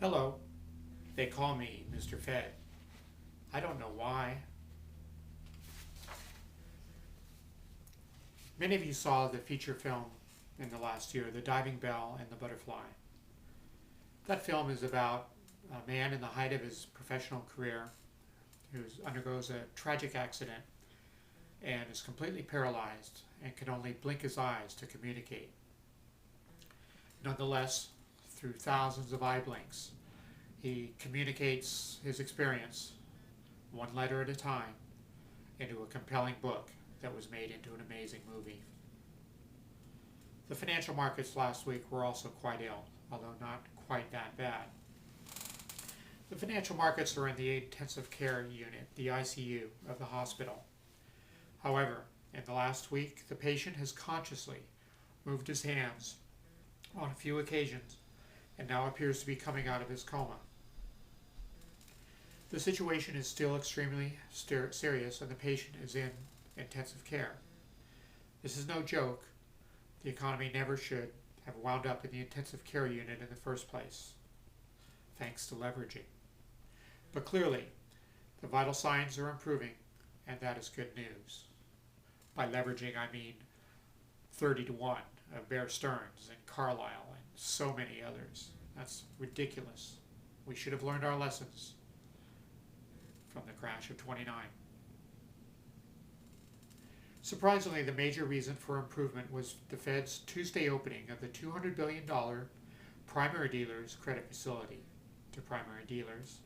Hello, they call me Mr. Fed. I don't know why. Many of you saw the feature film in the last year, The Diving Bell and the Butterfly. That film is about a man in the height of his professional career who undergoes a tragic accident and is completely paralyzed and can only blink his eyes to communicate. Nonetheless, through thousands of eye blinks, he communicates his experience, one letter at a time, into a compelling book that was made into an amazing movie. The financial markets last week were also quite ill, although not quite that bad. The financial markets are in the intensive care unit, the ICU, of the hospital. However, in the last week, the patient has consciously moved his hands on a few occasions and now appears to be coming out of his coma. The situation is still extremely serious and the patient is in intensive care. This is no joke. The economy never should have wound up in the intensive care unit in the first place, thanks to leveraging. But clearly, the vital signs are improving, and that is good news. By leveraging, I mean 30-1 of Bear Stearns and Carlyle and so many others. That's ridiculous. We should have learned our lessons from the crash of '29. Surprisingly, the major reason for improvement was the Fed's Tuesday opening of the $200 billion primary dealers credit facility to primary dealers,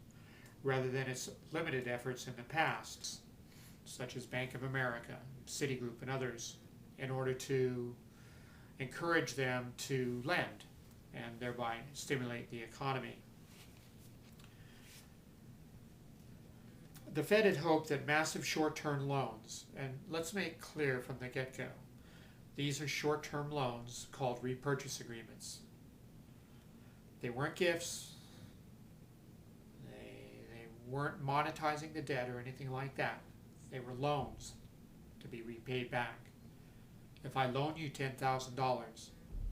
rather than its limited efforts in the past, such as Bank of America, Citigroup, and others, in order to encourage them to lend and thereby stimulate the economy. The Fed had hoped that massive short-term loans, and let's make clear from the get-go, these are short-term loans called repurchase agreements. They weren't gifts, they weren't monetizing the debt or anything like that. They were loans to be repaid back. If I loan you $10,000,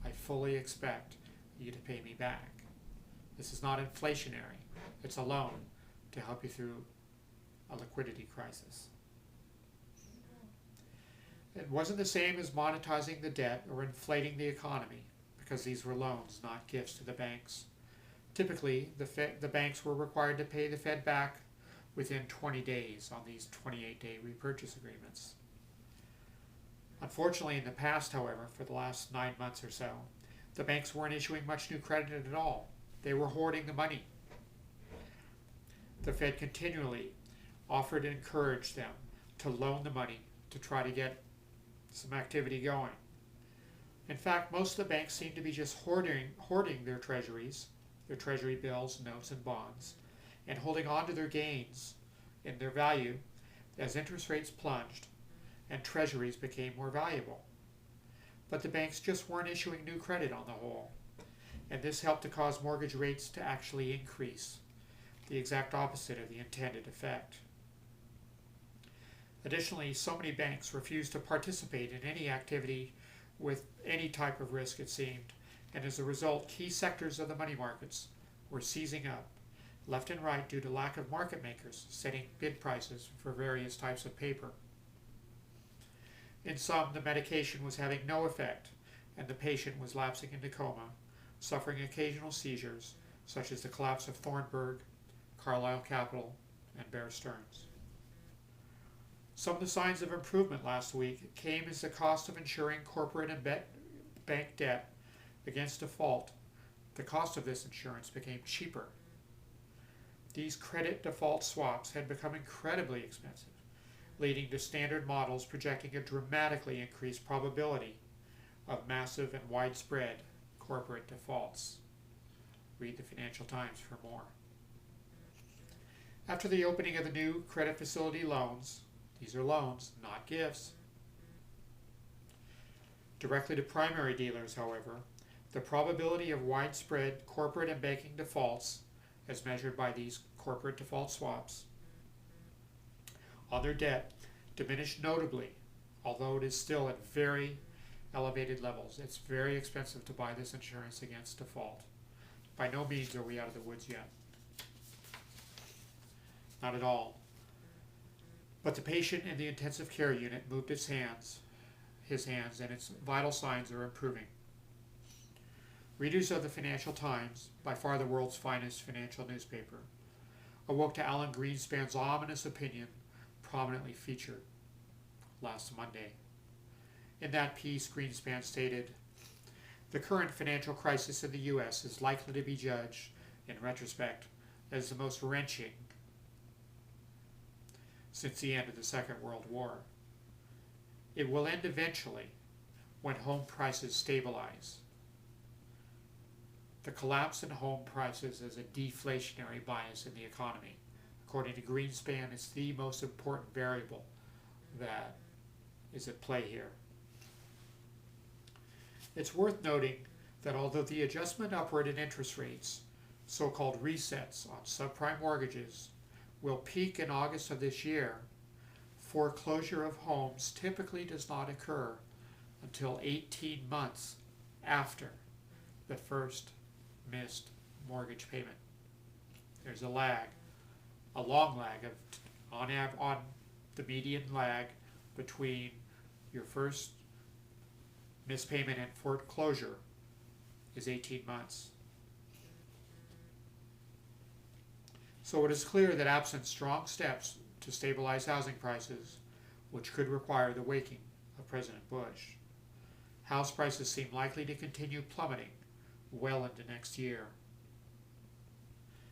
I fully expect you to pay me back. This is not inflationary. It's a loan to help you through a liquidity crisis. It wasn't the same as monetizing the debt or inflating the economy, because these were loans, not gifts to the banks. Typically, the banks were required to pay the Fed back within 20 days on these 28-day repurchase agreements. Unfortunately, in the past, however, for the last 9 months or so, the banks weren't issuing much new credit at all. They were hoarding the money. The Fed continually offered and encouraged them to loan the money to try to get some activity going. In fact, most of the banks seem to be just hoarding their treasuries, their treasury bills, notes, and bonds, and holding on to their gains in their value as interest rates plunged and treasuries became more valuable. But the banks just weren't issuing new credit on the whole, and this helped to cause mortgage rates to actually increase, the exact opposite of the intended effect. Additionally, so many banks refused to participate in any activity with any type of risk, it seemed, and as a result, key sectors of the money markets were seizing up, left and right, due to lack of market makers setting bid prices for various types of paper. In sum, the medication was having no effect, and the patient was lapsing into coma, suffering occasional seizures, such as the collapse of Thornburg, Carlyle Capital, and Bear Stearns. Some of the signs of improvement last week came as the cost of insuring corporate and bank debt against default. The cost of this insurance became cheaper. These credit default swaps had become incredibly expensive, leading to standard models projecting a dramatically increased probability of massive and widespread corporate defaults. Read the Financial Times for more. After the opening of the new credit facility loans, these are loans, not gifts, directly to primary dealers, however, the probability of widespread corporate and banking defaults, as measured by these corporate default swaps, on their debt diminished notably, although it is still at very elevated levels. It's very expensive to buy this insurance against default. By no means are we out of the woods yet. Not at all. But the patient in the intensive care unit moved his hands, and its vital signs are improving. Readers of the Financial Times, by far the world's finest financial newspaper, awoke to Alan Greenspan's ominous opinion prominently featured last Monday. In that piece, Greenspan stated, "The current financial crisis in the U.S. is likely to be judged, in retrospect, as the most wrenching since the end of the Second World War. It will end eventually when home prices stabilize. The collapse in home prices is a deflationary bias in the economy. According to Greenspan, it's the most important variable that is at play here." It's worth noting that although the adjustment upward in interest rates, so-called resets on subprime mortgages, will peak in August of this year, foreclosure of homes typically does not occur until 18 months after the first missed mortgage payment. There's a lag, a long lag of on the median lag between your first missed payment and foreclosure is 18 months. So it is clear that absent strong steps to stabilize housing prices, which could require the waking of President Bush, house prices seem likely to continue plummeting well into next year.